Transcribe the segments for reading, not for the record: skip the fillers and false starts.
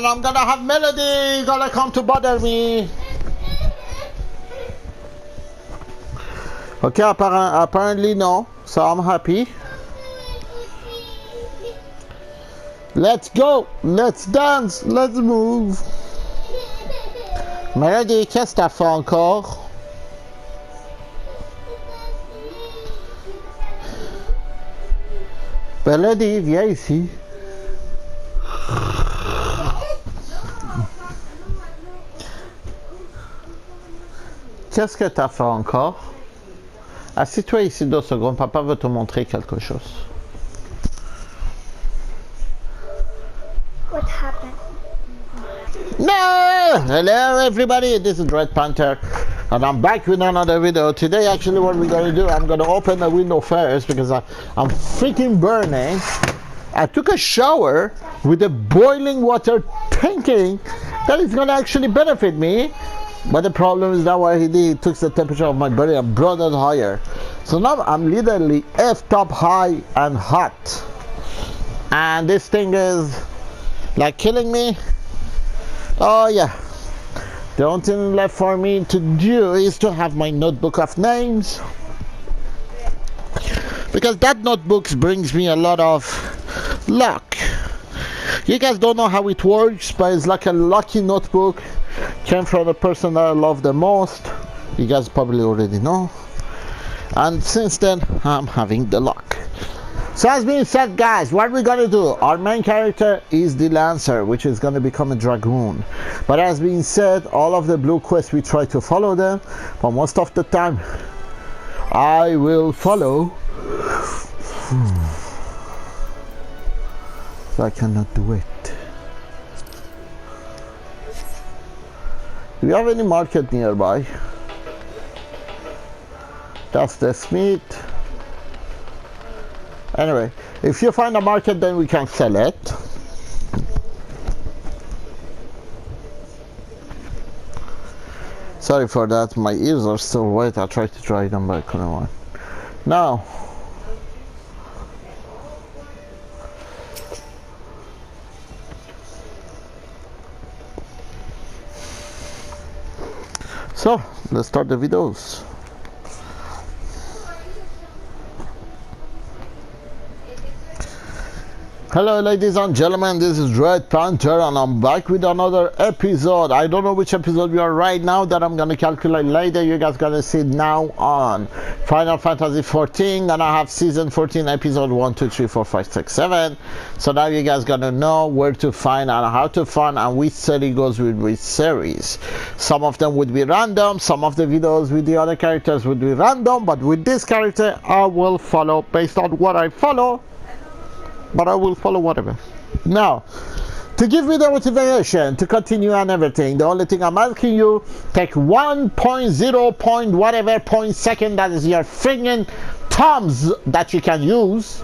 then I'm gonna have Melody gonna come to bother me. Okay, apparently no, so I'm happy. Let's go, let's dance, let's move. Melody, qu'est-ce que t'as fait encore? Melody, viens ici. Qu'est-ce que t'as fait encore? Assis-toi ici 2 secondes, papa veut te montrer quelque chose. What happened? No! Hello everybody, this is Red Panther and I'm back with another video. Today actually what we're going to do, I'm going to open the window first because I'm freaking burning. I took a shower with the boiling water thinking that it's going to actually benefit me. But the problem is that what he did, he took the temperature of my body and brought it higher. So now I'm literally effed up high and hot. And this thing is like killing me. Oh yeah. The only thing left for me to do is to have my notebook of names. Because that notebook brings me a lot of luck. You guys don't know how it works, but it's like a lucky notebook. Came from the person that I love the most. You guys probably already know. And since then, I'm having the luck. So as being said, guys, what we're gonna do, our main character is the Lancer, which is gonna become a Dragoon. But as being said, all of the blue quests, we try to follow them. But most of the time, I will follow. So I cannot do it. Do we have any market nearby? That's the Smith. Anyway, if you find a market, then we can sell it. Sorry for that, my ears are still wet. I tried to dry them, but I couldn't. Now, so let's start the videos. Hello ladies and gentlemen, this is Red Panther and I'm back with another episode. I don't know which episode we are right now, that I'm gonna calculate later. You guys gonna see now on Final Fantasy 14, and I have season 14 episode 1, 2, 3, 4, 5, 6, 7. So now you guys gonna know where to find and how to find and which series goes with which series. Some of them would be random, some of the videos with the other characters would be random, but with this character I will follow based on what I follow. But I will follow whatever. Now, to give me the motivation to continue and everything, the only thing I'm asking you, take 1.0 point whatever point second, that is your friggin' thumbs that you can use,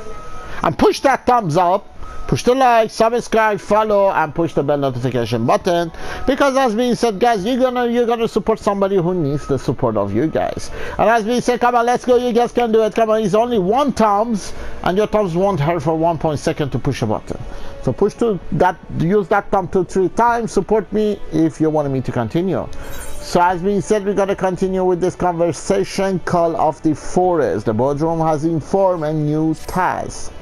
and push that thumbs up, push the like, subscribe, follow, and push the bell notification button. Because as being said, guys, you're gonna support somebody who needs the support of you guys. And as being said, come on, let's go, you guys can do it. Come on, it's only 1 thumbs, and your thumbs won't hurt for 1 point second to push a button. So push to that, use that thumb 2-3 times, support me if you want me to continue. So as being said, we're gonna continue with this conversation. Call of the Forest. The boardroom has informed a new task.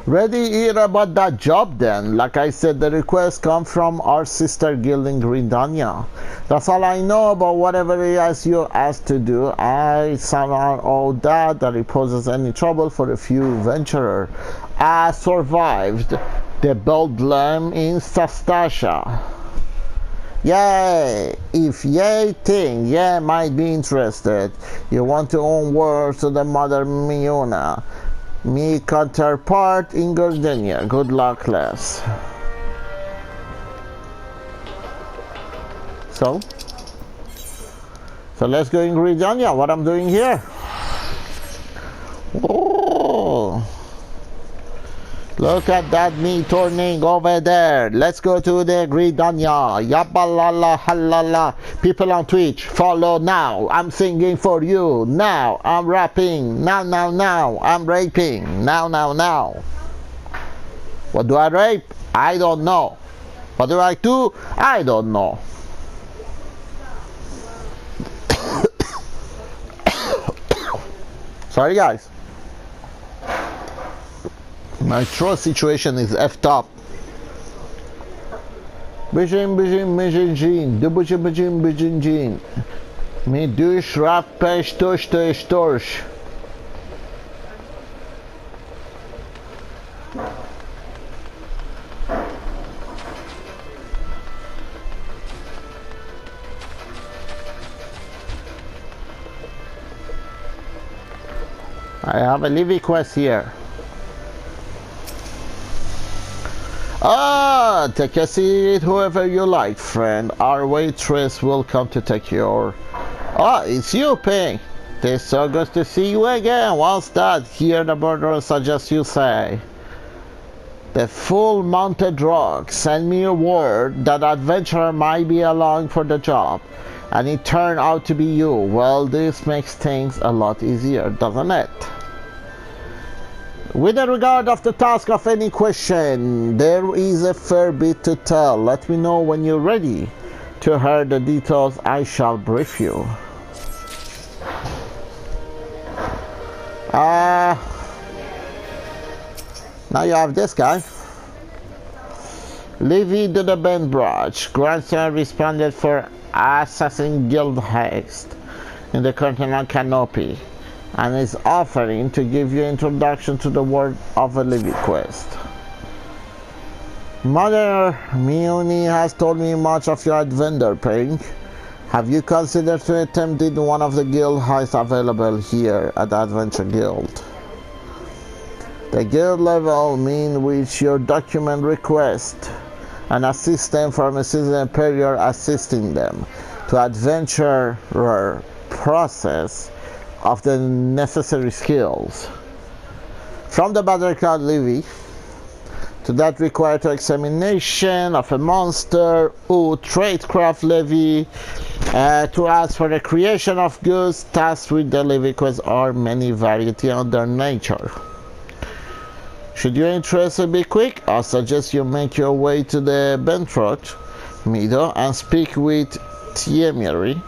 Ready hear about that job then. Like I said, the request come from our sister guild in Gridania. That's all I know about whatever it is you asked to do. I somehow all that it poses any trouble for a few venturer. I survived the Beldlam in Sastasha. Yay! If ye think ye might be interested, you want to own words to the Mother Miona, me counterpart in Gardenia. Good luck, lass. So let's go in Gardenia. What I'm doing here? Oh, look at that me turning over there. Let's go to the Gridania. Yabalala halala. People on Twitch, follow now. I'm singing for you. Now I'm rapping. Now I'm raping. Now. What do I rape? I don't know. What do I do? I don't know. Sorry guys. My throat situation is effed up. Bijin bijin bijin jin. Dubujin bijin bijin jin. Mi dush rap pesh tush tush tush. I have a living quest here. Ah, take a seat, whoever you like, friend. Our waitress will come to take your... Ah, it's you, Pink. It's so good to see you again. What's that? Here the murderer suggests you say. The full mounted rock sent me a word that adventurer might be along for the job. And it turned out to be you. Well, this makes things a lot easier, doesn't it? With the regard of the task of any question, there is a fair bit to tell. Let me know when you're ready to hear the details. I shall brief you. Now you have this guy. Levy to the band branch. Grandson responded for Assassin Guild Haste in the Continental Canopy, and is offering to give you introduction to the world of a Levy quest. Mother Mione has told me much of your adventure, Pink. Have you considered to attempt one of the guild heists available here at the Adventure Guild? The guild level mean which your document request an assistant from a seasoned superior assisting them to adventurer process of the necessary skills. From the Battle Levy to that required to examination of a monster or tradecraft levy, to ask for the creation of goods tasked with the levy quest are many variety on their nature. Should your interest be quick, I suggest you make your way to the Bentrot Meadow and speak with Tiemiri.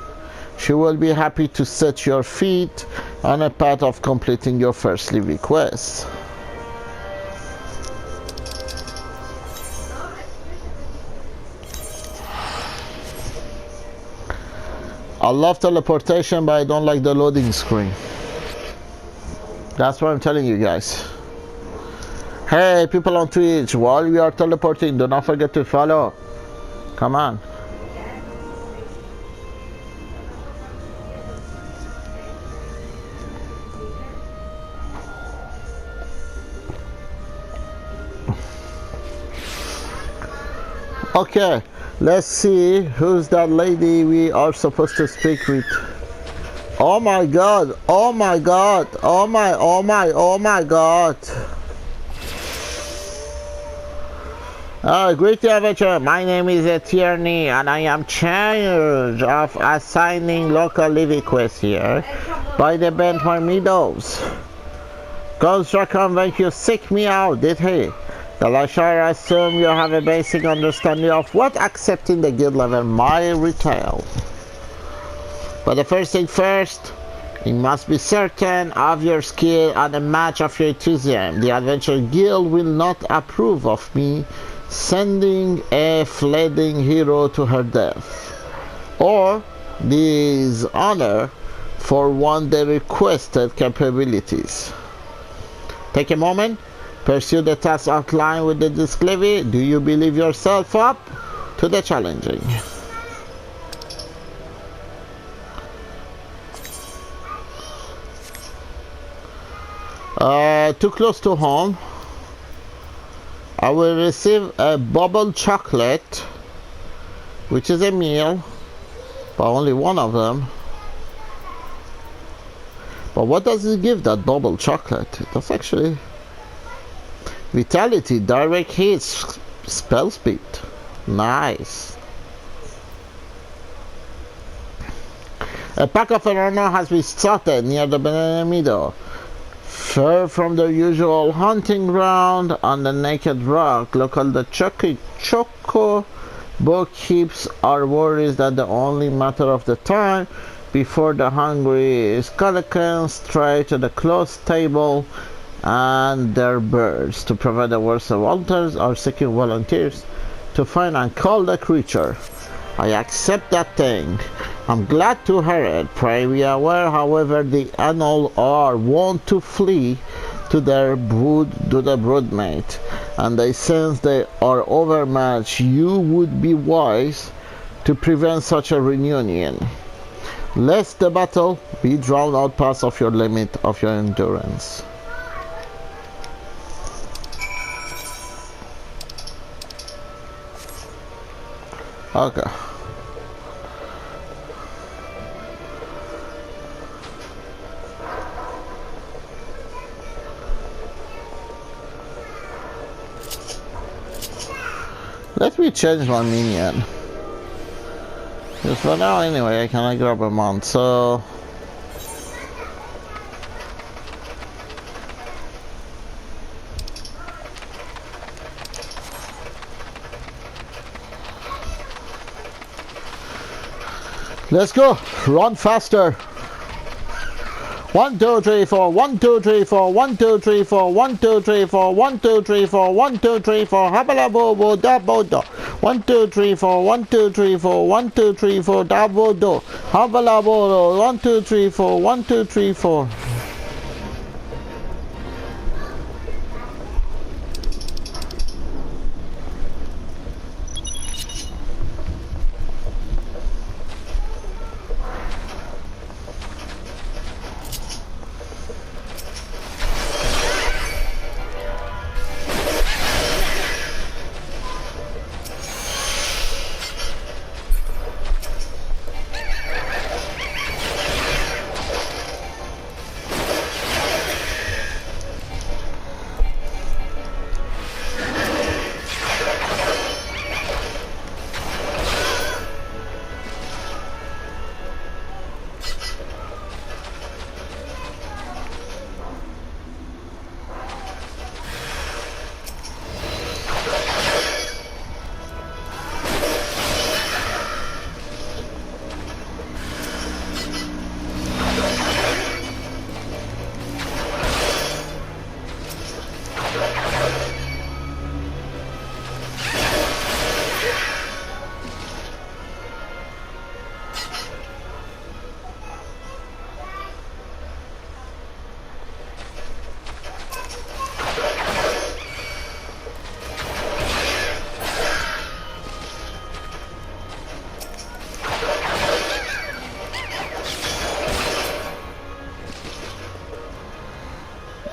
She will be happy to set your feet on a path of completing your first Levy quest. I love teleportation, but I don't like the loading screen. That's what I'm telling you guys. Hey, people on Twitch, while we are teleporting, do not forget to follow. Come on. Okay, let's see who's that lady we are supposed to speak with. Oh my god, oh my god, oh my god. Greeting adventurer, my name is Tierney and I am charged of assigning local Levy quests here by the Bentmore Meadows. Construction when you seek me out, did he? Well, I shall assume you have a basic understanding of what accepting the guild level might retail. But the first thing first, you must be certain of your skill and a match of your enthusiasm. The Adventure Guild will not approve of me sending a fleeing hero to her death, or dishonor for one the requested capabilities. Take a moment, pursue the task outlined with the disc levy. Do you believe yourself up to the challenging? Too close to home. I will receive a bubble chocolate, which is a meal, but only one of them. But what does it give, that bubble chocolate? That's actually vitality, direct hits, spell speed. Nice. A pack of arena has been spotted near the banana meadow. Far from their usual hunting ground on the naked rock, local the Choco bookkeeps are worried that the only matter of the time before the hungry skeletons try to the closed table and their birds. To prevent the worst, the volunteers are seeking volunteers to find and call the creature. I accept that thing. I'm glad to hear it. Pray be aware, however, the animal are wont to flee to their broodmate, and they sense they are overmatched. You would be wise to prevent such a reunion, lest the battle be drawn out past of your limit of your endurance. Okay. Let me change my minion. Because for now anyway I cannot grab a mount, so let's go! Run faster! 1 2 3 4 1 2 3 4 1 2 3 4 1 2 3 4 1 2 3 4 1 2 3 4 habala bo bo da bo do 1 2 3 4 1 2 3 4 1 2 3 4 da bo do habala bo do 1 2 3 4 1 2 3 4.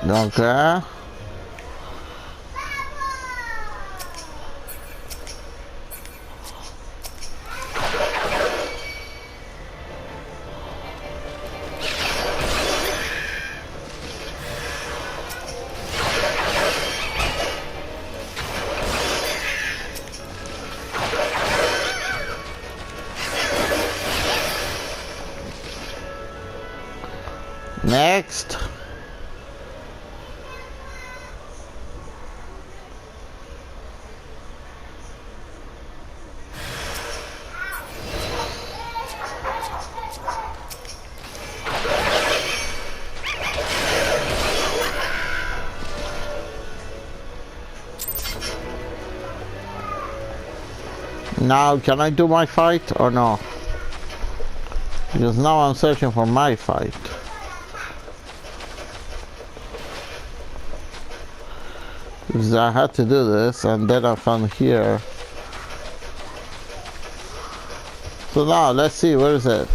Okay. Next. Now, can I do my fight or no? Because now I'm searching for my fight. Because I had to do this and then I found here. So now, let's see, where is it?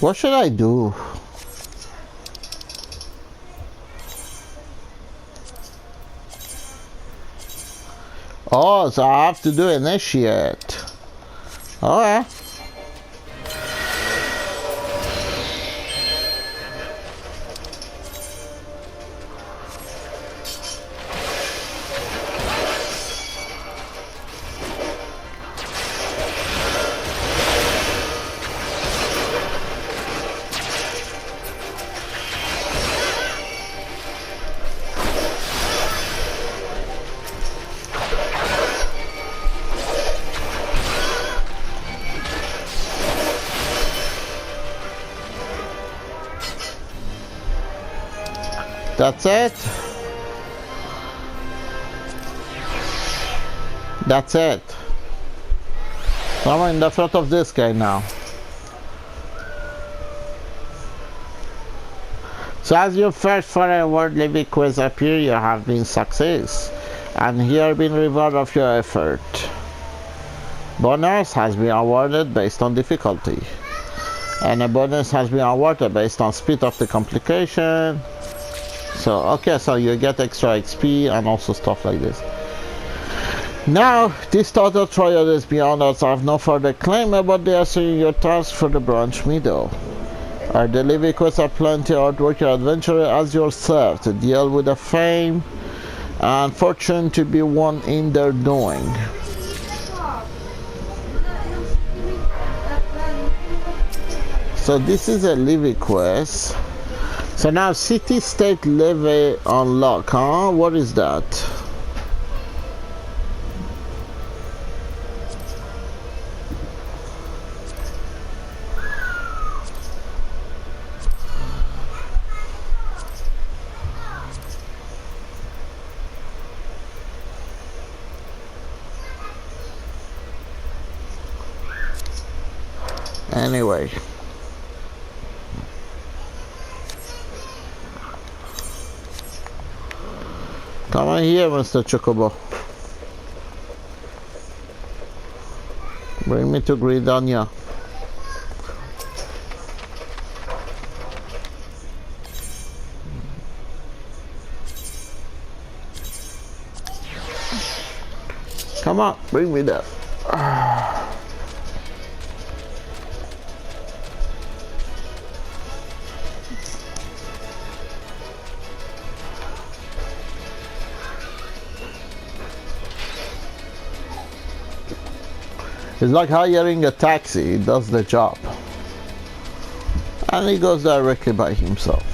What should I do? Oh, so I have to do initiate. Okay. That's it. That's it. So I'm in the front of this guy now. So as your first foreign world living quest appear, you have been success. And here been reward of your effort. Bonus has been awarded based on difficulty. And a bonus has been awarded based on speed of the complication. So, okay, so you get extra XP and also stuff like this. Now, this total trial is beyond us. I have no further claim about the assigning your task for the branch middle. Our delivery quests are plenty outwork your adventurer as yourself to deal with the fame and fortune to be won in their doing. So this is a levy quest. So now city state levy unlock, huh? What is that? Anyway. Come on here, Mr. Chocobo. Bring me to Gridania. Come on, bring me that. It's like hiring a taxi, it does the job. And he goes directly by himself.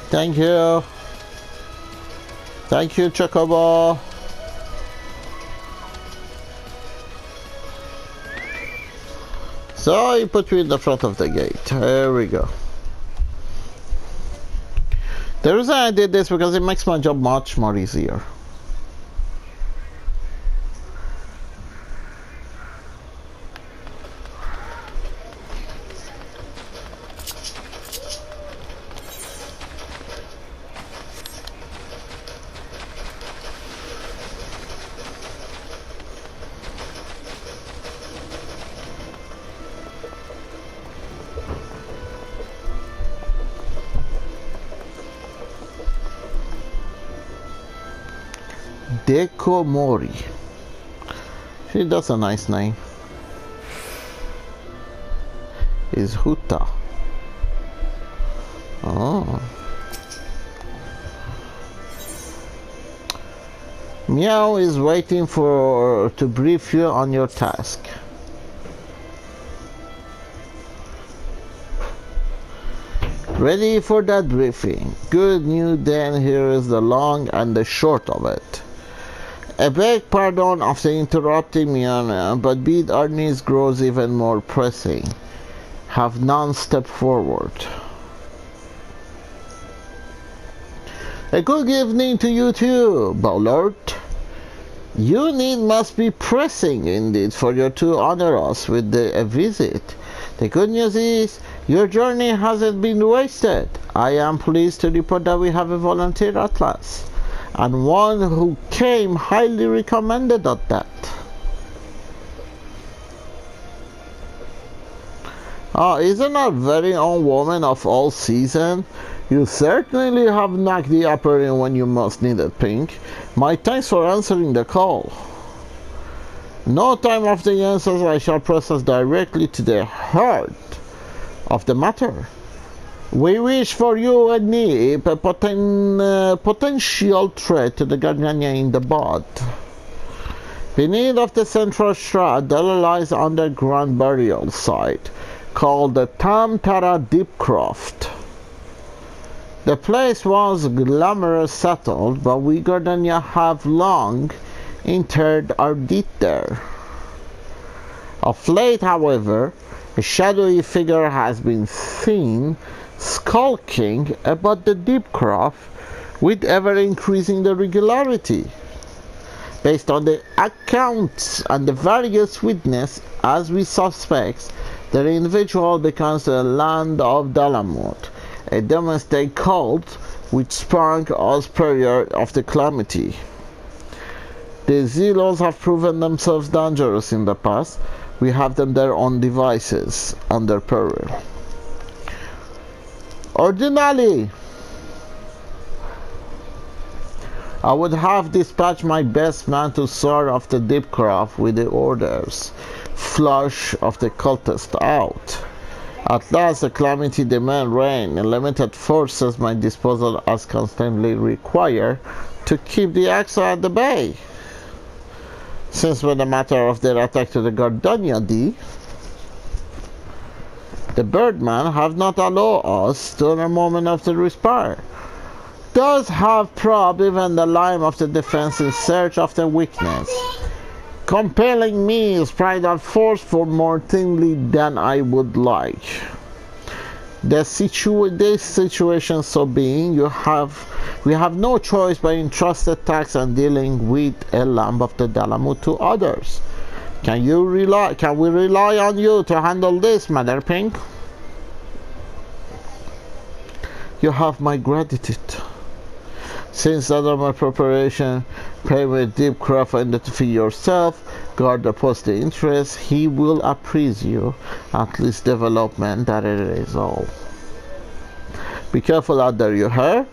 Thank you. Thank you, Chocobo. So he put me in the front of the gate. There we go. The reason I did this because it makes my job much more easier. Deko Mori. See, that's a nice name. Is Huta. Oh. Meow is waiting to brief you on your task. Ready for that briefing. Good news then, here is the long and the short of it. I beg pardon after interrupting me, but bid our needs grows even more pressing. Have none step forward. A good evening to you too, Bowlert. Your need must be pressing indeed for you to honor us with a visit. The good news is your journey hasn't been wasted. I am pleased to report that we have a volunteer at last, and one who came highly recommended at that. Oh, isn't our very own woman of all season? You certainly have knocked the upper in when you most needed, Pink. My thanks for answering the call. No time after the answers, I shall process directly to the heart of the matter. We wish for you and me a potential threat to the Gardania in the bud. Beneath of the central shroud, there lies underground burial site called the Tamtara Deepcroft. The place was glamorous settled, but we Gardania have long interred our deed there. Of late, however, a shadowy figure has been seen skulking about the Deepcroft with ever-increasing the regularity. Based on the accounts and the various witnesses, as we suspect, the individual becomes the land of Dalamut, a domestic cult which sprang as period of the calamity. The Zealots have proven themselves dangerous in the past. We have them there on devices, under peril. Ordinarily, I would have dispatched my best man to sort off the Deepcroft with the orders, flush of the cultists out. At last the calamity demand rain, and limited forces my disposal as constantly required to keep the Axa at the bay. Since when the matter of their attack to the Gardania the birdman have not allowed us to a moment of the respire. Does have probed even the line of the defense in search of the weakness, compelling me is pride and forceful more thinly than I would like. This situation so being, we have no choice but entrusted tax and dealing with a lamb of the Dalamut to others. Can we rely on you to handle this, Mother Pink? You have my gratitude. Since under my preparation, pay with Deepcroft and identify yourself, guard the post the interest, he will appraise you, at least development, that it is all. Be careful out there, you hear?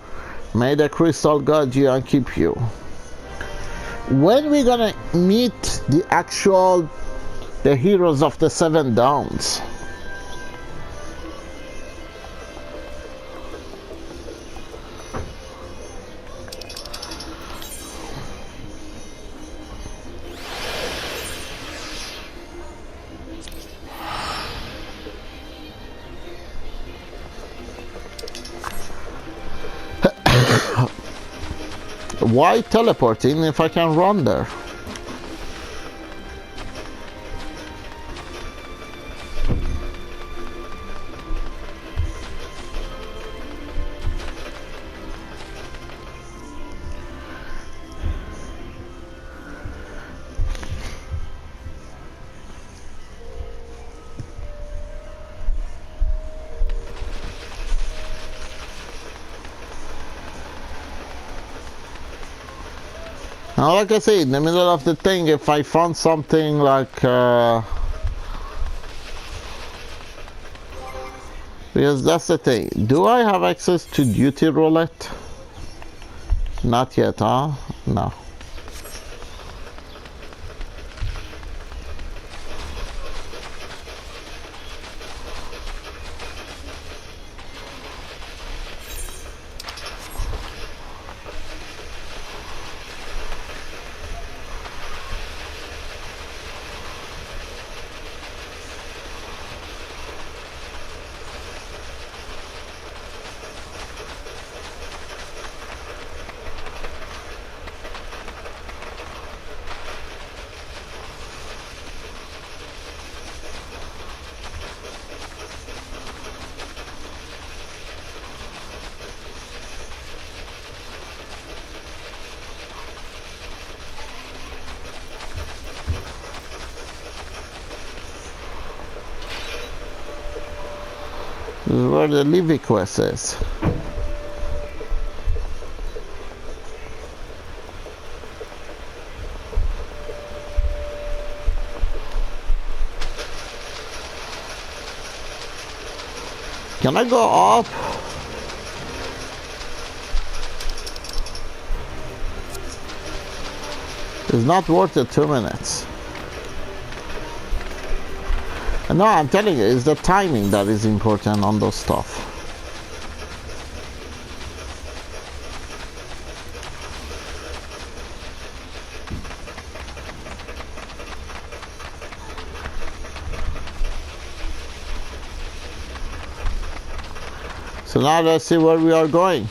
May the crystal guard you and keep you. When we gonna meet the heroes of the Seven Downs? Why teleporting if I can run there? Now, like I say, in the middle of the thing, if I found something like because that's the thing, do I have access to duty roulette? Not yet, huh? No. This is where the Levy quest is. Can I go up? It's not worth it 2 minutes. No, I'm telling you, it's the timing that is important on those stuff. So now let's see where we are going.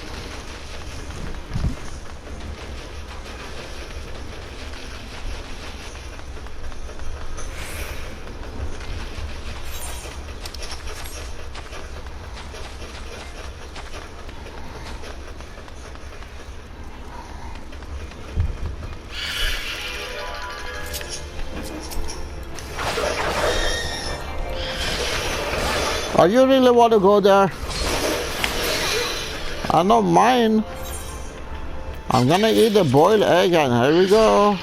Oh, you really want to go there? I don't mind. I'm gonna eat a boiled egg and here we go.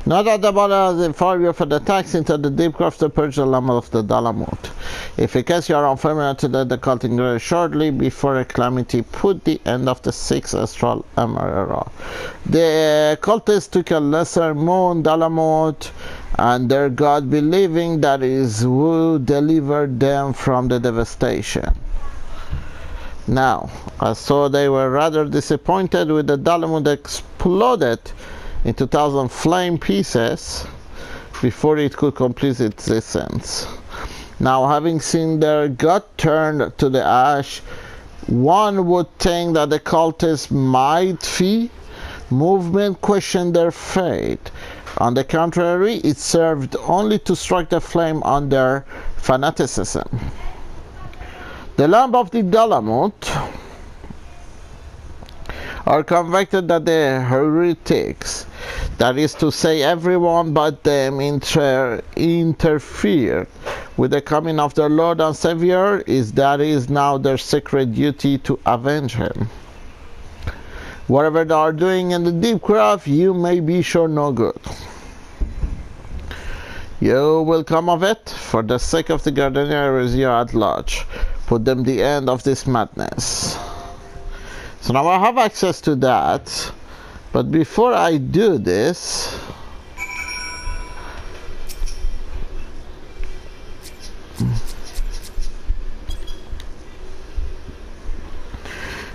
Not at the bottom of the fire for the tax into the deep craft to purge the lamb of the Talbot. If in case you are unfamiliar to the cult in shortly before a calamity put the end of the 6th astral era. The cultists took a lesser moon, Talbot, and their god believing that is who delivered them from the devastation. Now, so they were rather disappointed with the Talbot exploded in 2,000 flame pieces before it could complete its existence. Now, having seen their god turned to the ash, one would think that the cultists might fee movement questioned their fate. On the contrary, it served only to strike the flame on their fanaticism. The lamb of the Talbot are convicted that the heretics, that is to say everyone but them, interfered with the coming of their Lord and Savior, is now their sacred duty to avenge him. Whatever they are doing in the deep craft, you may be sure no good. You will come of it, for the sake of the Gardeniers here at large. Put them the end of this madness. So now I have access to that, but before I do this,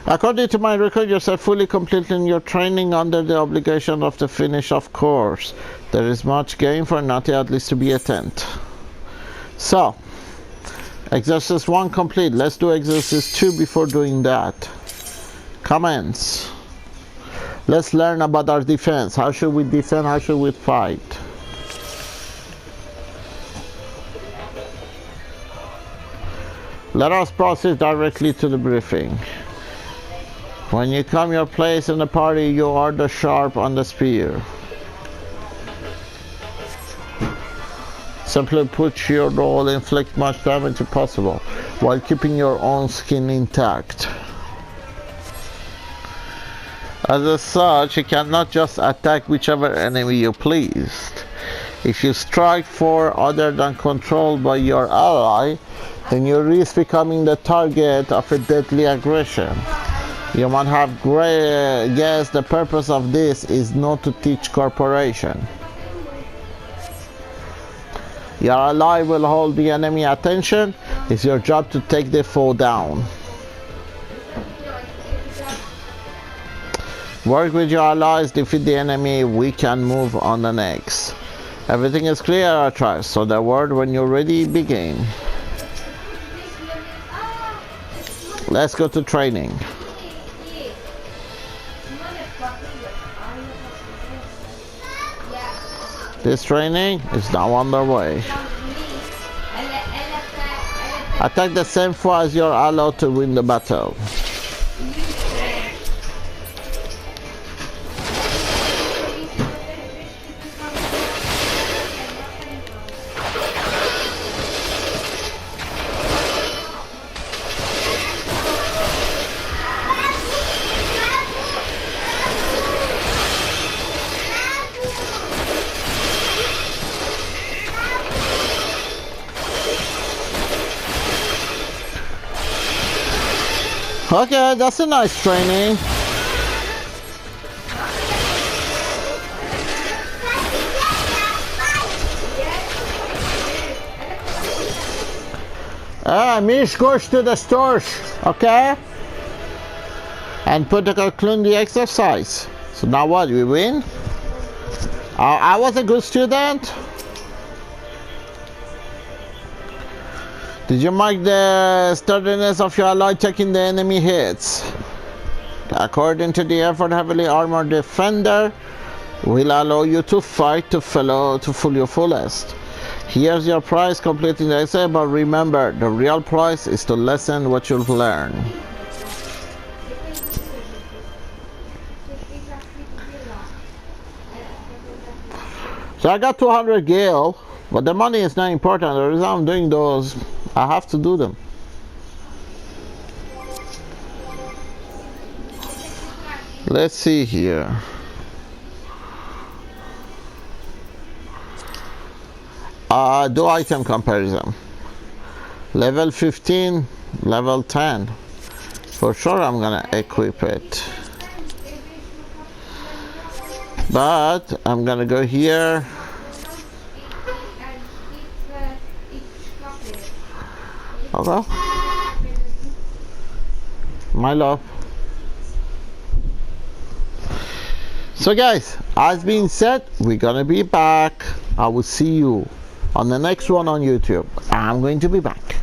according to my record, you are fully completing your training under the obligation of the finish of course. There is much gain for naughty at least to be attended. So, exercise 1 complete. Let's do exercise 2 before doing that. Comments. Let's learn about our defense. How should we defend? How should we fight? Let us proceed directly to the briefing. When you come your place in the party, you are the sharp on the spear. Simply put, your role inflict much damage as possible while keeping your own skin intact. As such, you cannot just attack whichever enemy you please. If you strike for other than controlled by your ally, then you risk becoming the target of a deadly aggression. You might have guessed the purpose of this is not to teach cooperation. Your ally will hold the enemy attention. It's your job to take the foe down. Work with your allies, defeat the enemy, we can move on the next. Everything is clear, I trust, so the word when you're ready, begin. Let's go to training. This training is now underway. Attack the same foe as your ally to win the battle. Okay, that's a nice training. Mish goes to the stores, okay? And clean the exercise. So now what, we win? I was a good student. Did you mark the sturdiness of your ally taking the enemy hits? According to the effort, heavily armored defender will allow you to fight to full your fullest. Here's your prize completing the essay, but remember, the real prize is to lessen what you've learned. So I got 200 gil, but the money is not important. The reason I'm doing those, I have to do them. Let's see here. Do item comparison. Level 15, level 10. For sure I'm gonna equip it. But I'm gonna go here. Okay. My love. So guys, as being said, we're gonna be back. I will see you on the next one on YouTube. I'm going to be back.